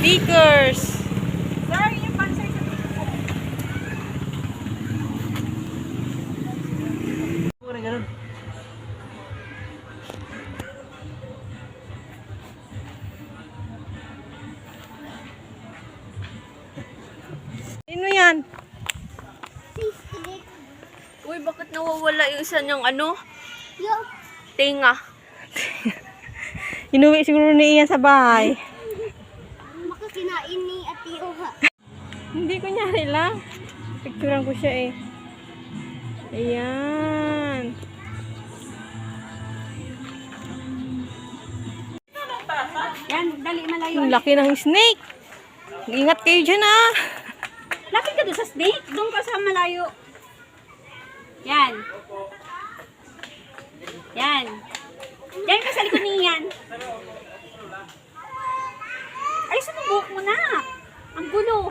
stickers. Sir, yung pansay sa Sino yan? Uy, bakit nawawala yung isa niyang ano? Yo. Tinga. Inuwi siguro ni Ian sa bahay. Makakinain ni Ate Oha. Hindi, kunyari lang. Picturean ko siya eh. Ayan. Yan, dali malayo. Ang laki ng snake. Ingat kayo dyan ah. Lapit ka doon sa snake. Doon ka sa malayo. Yan. Yan. Yan ka sa likod niyan. Ay, sumubok mo na. Ang gulo.